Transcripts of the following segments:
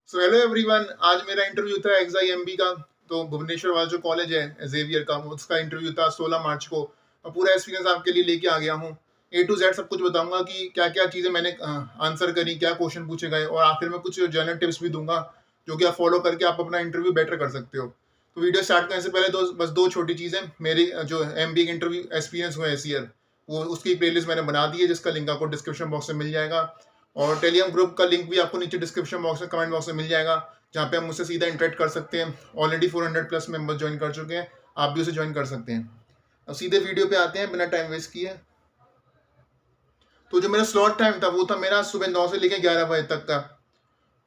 So hello everyone, आज मेरा interview था एक्साई एमबी का। तो भुवनेश्वर वाला जो कॉलेज है जेवियर का, उसका इंटरव्यू था 16 मार्च को। और पूरा एक्सपीरियंस आपके लिए लेके आ गया हूँ। ए टू जेड सब कुछ बताऊंगा कि क्या क्या चीज़ें मैंने आंसर करी, क्या क्वेश्चन पूछे गए, और आखिर में कुछ जनरल टिप्स भी दूंगा जो कि आप फॉलो करके आप अपना इंटरव्यू बेटर कर सकते हो। तो वीडियो स्टार्ट करने से पहले बस दो छोटी चीज़ें। मेरी जो एमबी के इंटरव्यू एक्सपीरियंस हुआ है इस ईयर, वो उसकी प्लेलिस्ट मैंने बना दी है, जिसका लिंक आपको डिस्क्रिप्शन बॉक्स में मिल जाएगा। और टेलीग्राम ग्रुप का लिंक भी आपको नीचे डिस्क्रिप्शन बॉक्स में, कमेंट बॉक्स में मिल जाएगा, जहाँ पे आप मुझसे सीधा इंटरेक्ट कर सकते हैं। ऑलरेडी 400 प्लस मेंबर्स ज्वाइन कर चुके हैं, आप भी उसे ज्वाइन कर सकते हैं। अब सीधे वीडियो पे आते हैं बिना टाइम वेस्ट किए। तो जो मेरा स्लॉट टाइम था वो था मेरा सुबह 9 से लेकर 11 बजे तक का,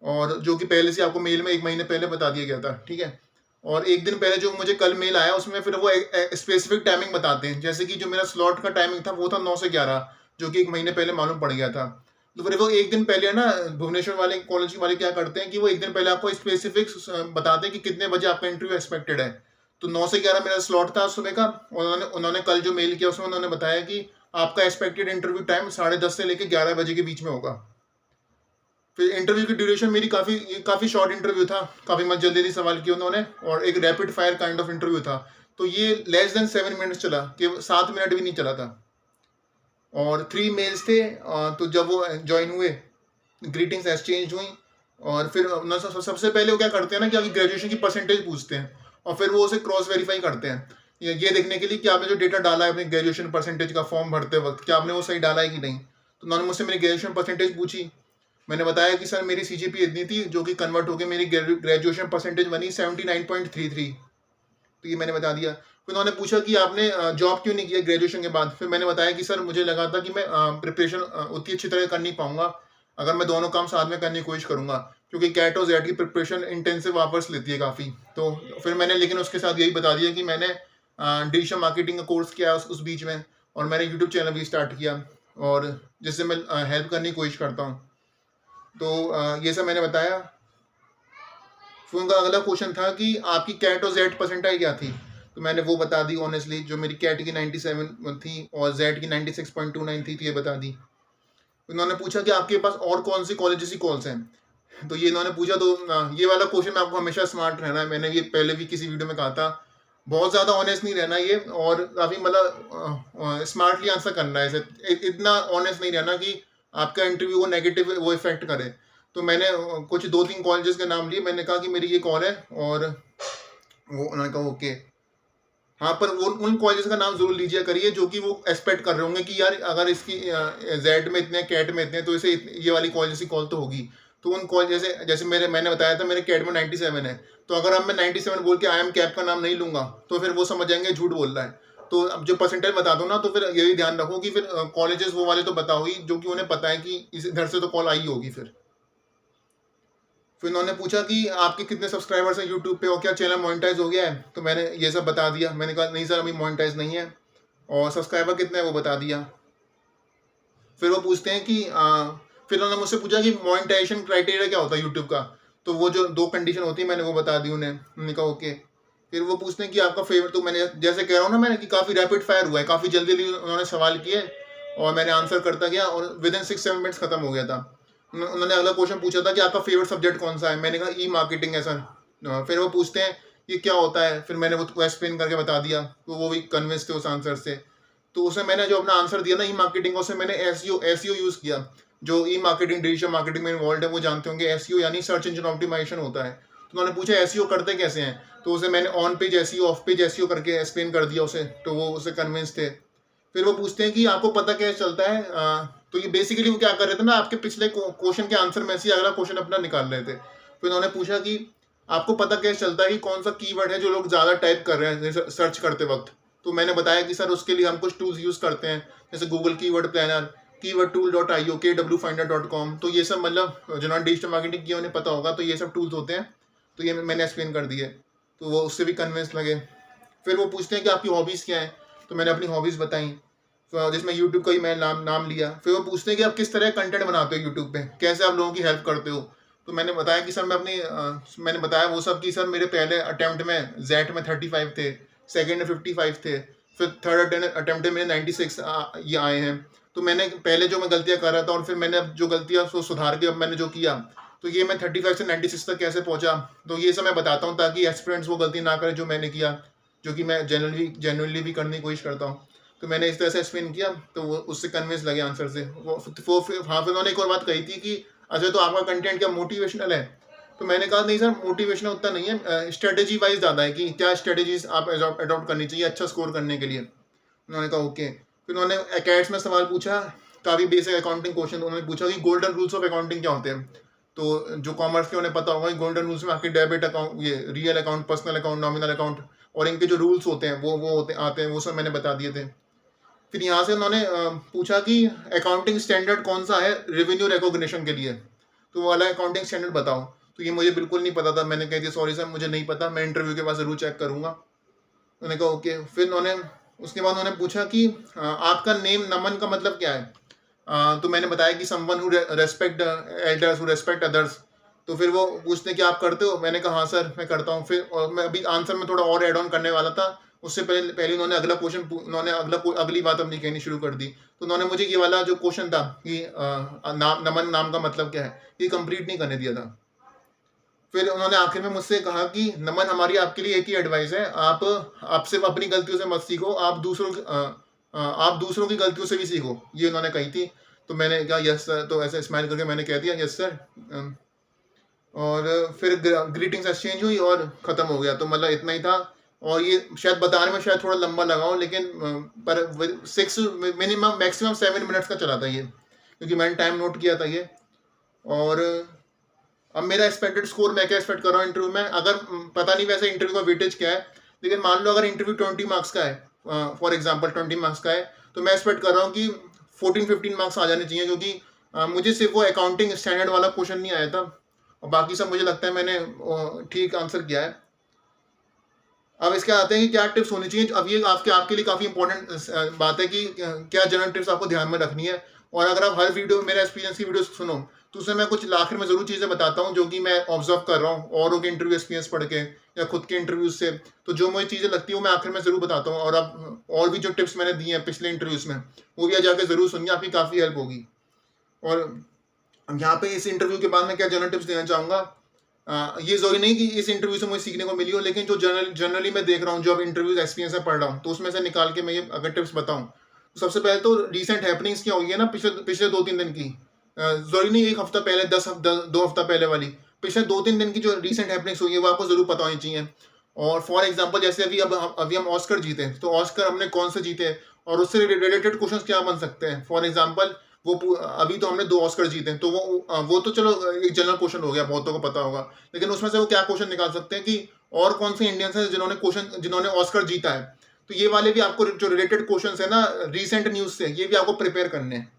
और जो कि पहले से आपको मेल में 1 महीने पहले बता दिया गया था, ठीक है। और एक दिन पहले जो मुझे कल मेल आया उसमें फिर वो स्पेसिफिक टाइमिंग बताते हैं। जैसे कि जो मेरा स्लॉट का टाइमिंग था वो था 9 से 11, जो कि 1 महीने पहले मालूम पड़ गया था। तो फिर वो एक दिन पहले ना, भुवनेश्वर वाले कॉलेज वाले क्या करते हैं कि वो एक दिन पहले आपको स्पेसिफिक बताते हैं कि कितने बजे आपका इंटरव्यू एक्सपेक्टेड है। तो 9 से 11 मेरा स्लॉट था सुबह का। उन्होंने उन्होंने कल जो मेल किया उसमें उन्होंने बताया कि आपका एक्सपेक्टेड इंटरव्यू टाइम 10:30 से लेकर 11 बजे के बीच में होगा। फिर इंटरव्यू की ड्यूरेशन मेरी काफ़ी शॉर्ट इंटरव्यू था। काफ़ी मत जल्दी सवाल किए उन्होंने, और एक rapid fire kind of interview था। तो ये लेस देन 7 मिनट्स चला, कि 7 मिनट भी नहीं चला था। और 3 मेल्स थे। तो जब वो ज्वाइन हुए, ग्रीटिंग्स एक्सचेंज हुई। और फिर सबसे पहले वो क्या करते हैं ना कि आपकी ग्रेजुएशन की परसेंटेज पूछते हैं, और फिर वो उसे क्रॉस वेरीफाई करते हैं, ये देखने के लिए कि आपने जो डेटा डाला है अपनी ग्रेजुएशन परसेंटेज का फॉर्म भरते वक्त, क्या आपने वो सही डाला है कि नहीं। तो उन्होंने मुझसे मेरी ग्रेजुएशन परसेंटेज पूछी। मैंने बताया कि सर मेरी सीजीपी इतनी थी, जो कि कन्वर्ट होकर मेरी ग्रेजुएशन परसेंटेज बनी 79.33। तो ये मैंने बता दिया। फिर उन्होंने पूछा कि आपने जॉब क्यों नहीं किया ग्रेजुएशन के बाद। फिर मैंने बताया कि सर मुझे लगा था कि मैं प्रिपरेशन उतनी अच्छी तरह कर नहीं पाऊंगा अगर मैं दोनों काम साथ में करने की कोशिश करूंगा, क्योंकि कैट और जेड की प्रिपरेशन इंटेंसिव आवर्स लेती है काफ़ी। तो फिर मैंने लेकिन उसके साथ यही बता दिया कि मैंने डिजिटल मार्केटिंग का कोर्स किया उस बीच में, और मैंने यूट्यूब चैनल भी स्टार्ट किया, और जिससे मैं हेल्प करने की कोशिश करता हूँ। तो ये सब मैंने बताया। फिर उनका अगला क्वेश्चन था कि आपकी कैट और जेड परसेंटाइल क्या थी। तो मैंने वो बता दी ऑनेस्टली, जो मेरी कैट की 97 थी और जेड की 96.29 थी, तो ये बता दी। उन्होंने पूछा कि आपके पास और कौन सी कॉलेजेस की कॉल्स हैं। तो ये इन्होंने पूछा। तो ये वाला क्वेश्चन में आपको हमेशा स्मार्ट रहना है। मैंने ये पहले भी किसी वीडियो में कहा था, बहुत ज़्यादा ऑनेस्ट नहीं रहना ये, और काफ़ी मतलब स्मार्टली आंसर करना है इसे। इतना ऑनेस्ट नहीं रहना कि आपका इंटरव्यू को नेगेटिव वो इफेक्ट करे। तो मैंने कुछ 2-3 कॉलेजेस के नाम लिए। मैंने कहा कि मेरी ये कॉल है, और वो उन्होंने कहा ओके। हाँ, पर वो उन कॉलेजेस का नाम जरूर लीजिए करिए जो कि वो एक्सपेक्ट कर रहे होंगे कि यार अगर इसकी जेड में इतने, कैट में इतने, तो इसे ये वाली कॉलेज की कॉल तो होगी। तो उन कॉलेज जैसे जैसे मैंने बताया था मेरे कैट में 97 है। तो अगर अब मैं 97 बोल के आई एम कैप का नाम नहीं लूंगा तो फिर वो समझ जाएंगे झूठ बोल रहा है। तो अब जो परसेंटेज बता दो ना, तो फिर यही ध्यान रखो कि फिर कॉलेजेस वो वाले तो बताओ ही जो कि उन्हें पता है कि इस घर से तो कॉल आई होगी। फिर उन्होंने पूछा कि आपके कितने सब्सक्राइबर्स हैं यूट्यूब पे, और क्या चैनल मोनेटाइज हो गया है। तो मैंने ये सब बता दिया। मैंने कहा नहीं सर, अभी मोनेटाइज नहीं है। और सब्सक्राइबर कितने हैं वो बता दिया। फिर वो पूछते हैं कि फिर उन्होंने मुझसे पूछा कि मोनेटाइजेशन क्राइटेरिया क्या होता है यूट्यूब का। तो वो जो 2 कंडीशन होती है मैंने वो बता दी उन्हें। मैंने कहा ओके। फिर वो पूछते हैं कि आपका फेवरेट। तो मैंने जैसे कह रहा हूँ ना मैंने, कि काफ़ी रैपिड फायर हुआ है, काफ़ी जल्दी जल्दी उन्होंने सवाल किए, और मैंने आंसर करता गया, और विद इन 6-7 मिनट्स खत्म हो गया था। उन्होंने अगला क्वेश्चन पूछा था कि आपका फेवरेट सब्जेक्ट कौन सा है। मैंने कहा ई मार्केटिंग है सर। फिर वो पूछते हैं ये क्या होता है। फिर मैंने वो एक्सप्लेन करके बता दिया, तो वो भी कन्विंस थे उस आंसर से। तो उसमें मैंने जो अपना आंसर दिया ना ई मार्केटिंग, उसमें मैंने एसईओ यूज़ किया। जो ई मार्केटिंग, डिजिटल मार्केटिंग में इन्वॉल्व है वो जानते होंगे। एसईओ यानी सर्च इंजन ऑप्टिमाइजेशन होता है। तो उन्होंने पूछा एसईओ करते कैसे हैं। तो उसे मैंने on page SEO, of page SEO करके एक्सप्लेन कर दिया उसे। तो वो उसे कन्विंस थे। फिर वो पूछते हैं कि आपको पता कैसे चलता है। तो ये बेसिकली वो क्या कर रहे थे ना, आपके पिछले क्वेश्चन के आंसर में से अगला क्वेश्चन अपना निकाल रहे थे। फिर उन्होंने पूछा कि आपको पता कैसे चलता है कि कौन सा कीवर्ड है जो लोग ज़्यादा टाइप कर रहे हैं सर्च करते वक्त। तो मैंने बताया कि सर उसके लिए हम कुछ टूल्स यूज़ करते हैं, जैसे Google keyword planner, keywordtool.io, kwfinder.com। तो ये सब मतलब जिन्होंने डिजिटल मार्केटिंग किया उन्हें पता होगा। तो ये सब टूल्स होते हैं। तो ये मैंने एक्सप्लेन कर दिए। तो वो उससे भी कन्विंस लगे। फिर वो पूछते हैं कि आपकी हॉबीज़ क्या हैं। तो मैंने अपनी हॉबीज़ बताई, तो जिसमें यूट्यूब का ही मैं नाम लिया। फिर वो पूछते हैं कि आप किस तरह कंटेंट बनाते हो यूट्यूब पे, कैसे आप लोगों की हेल्प करते हो। तो मैंने बताया कि सर मैंने बताया वो सब कि सर मेरे पहले अटेम्प्ट में जेट में 35 थे, सेकेंड में 55 थे, फिर थर्ड अटेम्प्ट में मेरे 96 ये आए हैं। तो मैंने पहले जो मैं गलतियाँ कर रहा था, और फिर मैंने अब जो गलतियाँ उसको सुधार के अब मैंने जो किया, तो ये मैं 35 से 96 तक कैसे पहुंचा, तो ये सब मैं बताता हूँ ताकि एस्पिरेंट्स वो गलती ना करें जो मैंने किया, जो कि मैं जेनुअनली भी करने की कोशिश करता हूँ। तो मैंने इस तरह से एक्सप्लेन किया, तो वो उससे कन्विंस लगे आंसर से। हाँ, फिर उन्होंने एक और बात कही थी कि अच्छा तो आपका कंटेंट क्या मोटिवेशनल है? तो मैंने कहा नहीं सर, मोटिवेशनल उतना नहीं है, स्ट्रेटेजी वाइज ज़्यादा है कि क्या स्ट्रेटेजीज आप अडॉप्ट करनी चाहिए अच्छा स्कोर करने के लिए। उन्होंने कहा ओके। फिर उन्होंने अकैड्स में सवाल पूछा, काफ़ी बेसिक अकाउंटिंग क्वेश्चन। उन्होंने पूछा कि गोल्डन रूल्स ऑफ अकाउंटिंग क्या होते हैं। तो जो कॉमर्स के उन्हें पता होगा, गोल्डन रूल्स में आपके डेबिट अकाउंट, ये real account, personal account, nominal account और इनके जो रूल्स होते हैं वो होते आते हैं, वो सब मैंने बता दिए थे। फिर यहाँ से उन्होंने पूछा कि अकाउंटिंग स्टैंडर्ड कौन सा है रेवेन्यू रिकॉग्निशन के लिए, तो वो वाला अकाउंटिंग स्टैंडर्ड बताओ। तो ये मुझे बिल्कुल नहीं पता था। मैंने कह दिया सॉरी सर मुझे नहीं पता, मैं इंटरव्यू के बाद ज़रूर चेक करूँगा। उन्होंने कहा ओके। फिर उन्होंने उसके बाद उन्होंने पूछा कि आपका नेम नमन का मतलब क्या है। तो मैंने बताया कि someone who respect elders, who respect others. तो फिर वो पूछते कि आप करते हो, मैंने कहा हाँ सर मैं करता हूँ। फिर और मैं अभी आंसर में थोड़ा और ऐड ऑन करने वाला था, उससे पहले पहले उन्होंने अगला क्वेश्चन, उन्होंने अगली बात अपनी कहनी शुरू कर दी। तो उन्होंने मुझे ये वाला जो क्वेश्चन था कि नमन नाम का मतलब क्या है, ये कंप्लीट नहीं करने दिया था। फिर उन्होंने आखिर में मुझसे कहा कि नमन हमारी आपके लिए एक ही एडवाइस है, आप सिर्फ अपनी गलतियों से मत सीखो, आप दूसरों की गलतियों से भी सीखो, ये उन्होंने कही थी। तो मैंने कहा यस सर, तो ऐसे स्माइल करके मैंने कह दिया यस सर। और फिर ग्रीटिंग्स एक्सचेंज हुई और ख़त्म हो गया। तो मतलब इतना ही था। और ये शायद बताने में शायद थोड़ा लंबा लगा हो, लेकिन पर 6 मिनिमम मैक्सिमम 7 मिनट्स का चला था ये, क्योंकि मैंने टाइम नोट किया था ये। और अब मेरा एक्सपेक्टेड स्कोर मैं क्या एक्सपेक्ट कर रहा हूँ इंटरव्यू में, अगर पता नहीं वैसे इंटरव्यू का वेटेज क्या है, लेकिन मान लो अगर इंटरव्यू 20 मार्क्स का है, फॉर एग्जांपल 20 मार्क्स का है, तो मैं एक्सपेक्ट कर रहा हूँ कि 14-15 मार्क्स आ जाने चाहिए, क्योंकि मुझे सिर्फ वो अकाउंटिंग स्टैंडर्ड वाला क्वेश्चन नहीं आया था और बाकी सब मुझे लगता है मैंने ठीक आंसर किया है। अब इसके आते हैं कि क्या टिप्स होनी चाहिए। अब ये आपके लिए काफ़ी इंपॉर्टेंट बात है कि क्या जनरल टिप्स आपको ध्यान में रखनी है। और अगर आप हर वीडियो, मेरा एक्सपीरियंस की वीडियो सुनो, तो उसमें मैं कुछ आखिर में ज़रूर चीज़ें बताता हूँ जो कि मैं ऑब्जर्व कर रहा हूँ औरों के इंटरव्यू एक्सपीरियंस पढ़ के या खुद के इंटरव्यूज से। तो जो मुझे चीज़ें लगती है वो मैं आखिर में ज़रूर बताता हूँ। और अब और भी जो टिप्स मैंने दिए हैं पिछले इंटरव्यूज़ में, वो भी जाकर ज़रूर सुनिए, आपकी काफ़ी हेल्प होगी। और यहाँ पे इस इंटरव्यू के बाद मैं क्या जनरल टिप्स देना चाहूँगा, ये ज़रूरी नहीं कि इस इंटरव्यू से मुझे सीखने को मिली हो, लेकिन जो जनरली मैं देख रहा हूँ, जो अब इंटरव्यूज एक्सपीरियंस से पढ़ रहा हूँ, तो उसमें से निकाल के मैं ये अगर टिप्स बताऊँ, तो सबसे पहले तो रिसेंट हैपनिंग्स क्या हुई है ना पिछले 2-3 दिन की, ज़रूरी नहीं 1 हफ्ता पहले, 2 हफ्ता पहले वाली, पिछले 2-3 दिन की जो रिसेंट हैपनिंग्स हुई है वो आपको ज़रूर पता होनी चाहिए। और फॉर एग्जाम्पल जैसे अभी हम ऑस्कर जीते, तो ऑस्कर हमने कौन से जीते और उससे रिलेटेड क्वेश्चन क्या बन सकते हैं। फॉर एग्जाम्पल अभी तो हमने 2 ऑस्कर जीते हैं, तो वो तो चलो एक जनरल क्वेश्चन हो गया, बहुतों को पता होगा, लेकिन उसमें से वो क्या क्वेश्चन निकाल सकते हैं कि और कौन से इंडियंस हैं जिन्होंने ऑस्कर जीता है। तो ये वाले भी आपको जो रिलेटेड क्वेश्चन है ना रिसेंट न्यूज से, ये भी आपको प्रिपेयर करने हैं।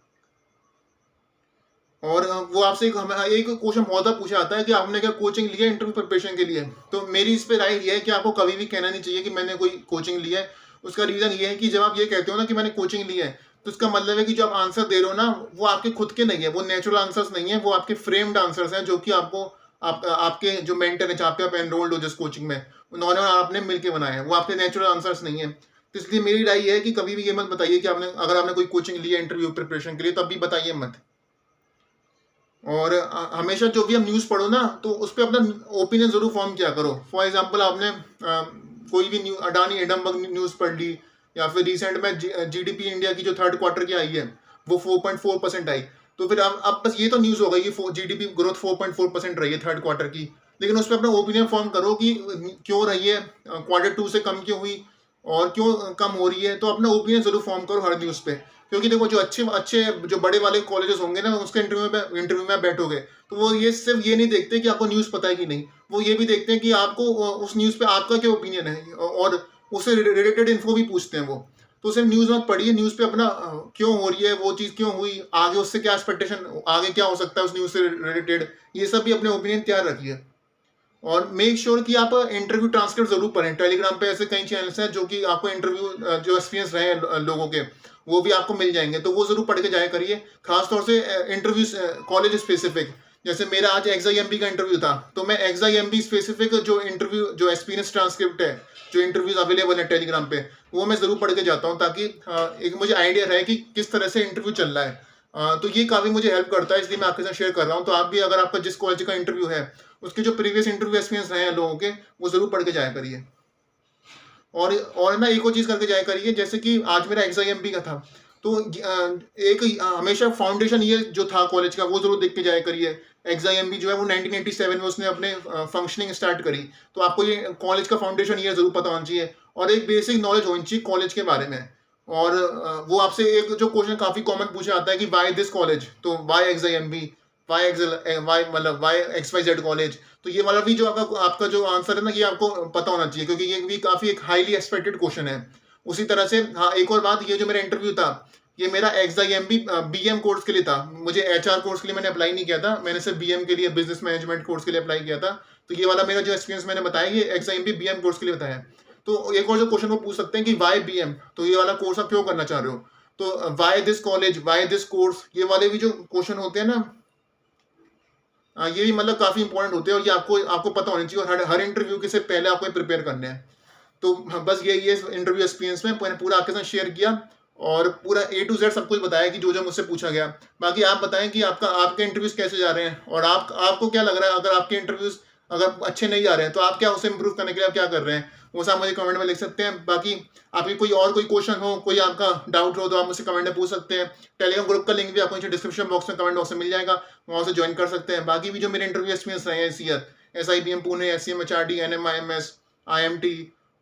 और वो आपसे एक क्वेश्चन बहुत बार पूछा जाता है कि आपने क्या कोचिंग ली है इंटरव्यू प्रिपरेशन के लिए। तो मेरी इस पे राय ये है कि आपको कभी भी कहना नहीं चाहिए कि मैंने कोई कोचिंग ली है। उसका रीज़न ये है कि जब आप ये कहते हो ना कि मैंने कोचिंग ली है, तो उसका मतलब है कि जो आप आंसर दे रहे हो ना, वो आपके खुद के नहीं है, वो नेचुरल आंसर्स नहीं है, वो आपके फ्रेम्ड आंसर्स हैं, जो कि आपके जो मेंटर है जहाँ पे आप एनरोल्ड हो जिस कोचिंग में, उन्होंने और आपने मिलकर बनाए हैं, वो आपके नेचुरल आंसर्स नहीं है। तो इसलिए मेरी राय ये है कि कभी भी ये मत बताइए कि अगर आपने कोई कोचिंग ली है इंटरव्यू प्रिपरेशन के लिए, तब भी बताइए मत। और हमेशा जो भी हम न्यूज़ पढ़ो ना, तो उस पर अपना ओपिनियन ज़रूर फॉर्म किया करो। फॉर एग्जांपल आपने कोई भी अडानी एडमबर्ग न्यूज़ पढ़ ली, या फिर रिसेंट में जीडीपी इंडिया की जो 3rd क्वार्टर की आई है वो 4.4% आई, तो फिर अब बस ये तो न्यूज़ हो गई कि जीडीपी ग्रोथ 4.4% रही है 3rd क्वार्टर की, लेकिन उस पर अपना ओपिनियन फॉर्म करो कि क्यों रही है, Q2 से कम क्यों हुई और क्यों कम हो रही है। तो अपना ओपिनियन ज़रूर फॉर्म करो हर न्यूज़ पे, क्योंकि देखो जो अच्छे जो बड़े वाले कॉलेजेस होंगे ना, उसके इंटरव्यू में बैठोगे, तो वो ये सिर्फ ये नहीं देखते कि आपको न्यूज़ पता है कि नहीं, वो ये भी देखते हैं कि आपको उस न्यूज़ पे आपका क्या ओपिनियन है, और उससे रिलेटेड इन्फो भी पूछते हैं वो। तो सिर्फ न्यूज़ मत पढ़िए, न्यूज़ पे अपना क्यों हो रही है वो चीज़, क्यों हुई, आगे उससे क्या एक्सपेक्टेशन, आगे क्या हो सकता है उस न्यूज़ से रिलेटेड, ये सब भी अपने ओपिनियन तैयार रखिए। और मेक श्योर कि आप इंटरव्यू ट्रांसक्रिप्ट जरूर पढ़ें। टेलीग्राम पे ऐसे कई चैनल्स हैं जो कि आपको इंटरव्यू जो एक्सपीरियंस रहे लोगों के, वो भी आपको मिल जाएंगे, तो वो जरूर पढ़ के जाया करिए। खासतौर से इंटरव्यू कॉलेज स्पेसिफिक, जैसे मेरा आज XIMB का इंटरव्यू था, तो मैं XIMB स्पेसिफिक जो एक्सपीरियंस ट्रांसक्रिप्ट है, जो इंटरव्यूज अवेलेबल है टेलीग्राम पे, वो मैं जरूर पढ़ के जाता हूँ, ताकि एक मुझे आइडिया रहे कि किस तरह से इंटरव्यू चल रहा है। तो ये काफ़ी मुझे हेल्प करता है, इसलिए मैं आपके साथ शेयर कर रहा हूँ। तो आप भी अगर आपका जिस कॉलेज का इंटरव्यू है, उसके जो प्रीवियस इंटरव्यू एक्सपीरियंस रहे हैं लोगों के, वो ज़रूर पढ़ के जाया करिए। और ना एक और चीज़ करके जाया करिए, जैसे कि आज मेरा एग्ज़ाम का था, तो हमेशा फाउंडेशन ईयर जो था कॉलेज का, वो ज़रूर देख के जाया करिए। एग्ज़ाम जो है वो 1987 में उसने अपने फंक्शनिंग स्टार्ट करी, तो आपको ये कॉलेज का फाउंडेशन ईयर ज़रूर पता होना चाहिए और एक बेसिक नॉलेज होनी चाहिए कॉलेज के बारे में। और वो आपसे एक जो क्वेश्चन काफ़ी कॉमन पूछा जाता है कि व्हाई दिस कॉलेज? तो व्हाई एग्ज़ाम, व्हाई मतलब व्हाई XYZ कॉलेज? तो ये वाला भी जो आपका आपका जो आंसर है ना, ये आपको पता होना चाहिए, क्योंकि ये भी काफ़ी एक हाईली एक्सपेक्टेड क्वेश्चन है। उसी तरह से हाँ, एक और बात, ये जो मेरा इंटरव्यू था, ये मेरा एग्ज़ाम बीएम कोर्स के लिए था। मुझे एचआर कोर्स के लिए मैंने अप्लाई नहीं किया था, मैंने सिर्फ बीएम के लिए, बिज़नेस मैनेजमेंट कोर्स के लिए अप्लाई किया था। तो ये वाला मेरा जो एक्सपीरियंस मैंने बताया, ये एग्ज़ाम बीएम कोर्स के लिए बताया है। तो एक और जो क्वेश्चन वो पूछ सकते हैं कि व्हाई बीएम? तो ये वाला कोर्स आप क्यों करना चाह रहे हो? तो why this college? Why this course? ये वाले भी जो क्वेश्चन होते हैं ना, ये भी मतलब काफ़ी इंपॉर्टेंट होते हैं और ये आपको आपको पता होना चाहिए, और हर इंटरव्यू के से पहले आपको ये प्रिपेयर करने हैं। तो हाँ, बस ये इंटरव्यू एक्सपीरियंस में मैंने पूरा आपके साथ शेयर किया और पूरा A to Z सब कुछ बताया कि जो मुझसे पूछा गया। बाकी आप बताएं कि आपके इंटरव्यूज कैसे जा रहे हैं, और आपको क्या लग रहा है, अगर आपके इंटरव्यूज अगर अच्छे नहीं जा रहे हैं, तो आप क्या उसे इम्प्रूव करने के लिए आप क्या कर रहे हैं, वो सब मुझे कमेंट में लिख सकते हैं। बाकी आपकी कोई क्वेश्चन हो, कोई आपका डाउट हो, तो आप मुझसे कमेंट में पूछ सकते हैं। टेलीग्राम ग्रुप का लिंक भी आपको नीचे डिस्क्रिप्शन बॉक्स में, कमेंट बॉक्स में मिल जाएगा, वहाँ से ज्वाइन कर सकते हैं। बाकी भी जो मेरे इंटरव्यू एक्सपीरियंस रहे हैं इस year, SIBM Pune, SCM HRD, NMIMS, IMT,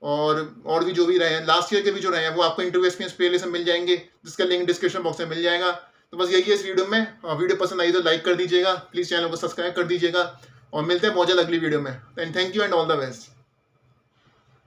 और भी जो भी रहे हैं, लास्ट ईयर के भी जो रहे हैं, वो आपको इंटरव्यू एक्सपीरियंस प्लेलिस्ट में मिल जाएंगे, जिसका लिंक डिस्क्रिप्शन बॉक्स में मिल जाएगा। तो बस यही है इस वीडियो में। वीडियो पसंद आई तो लाइक कर दीजिएगा, प्लीज़ चैनल को सब्सक्राइब कर दीजिएगा, और मिलते हैं बहुत जल्द अगली वीडियो में। Thank you and all the best.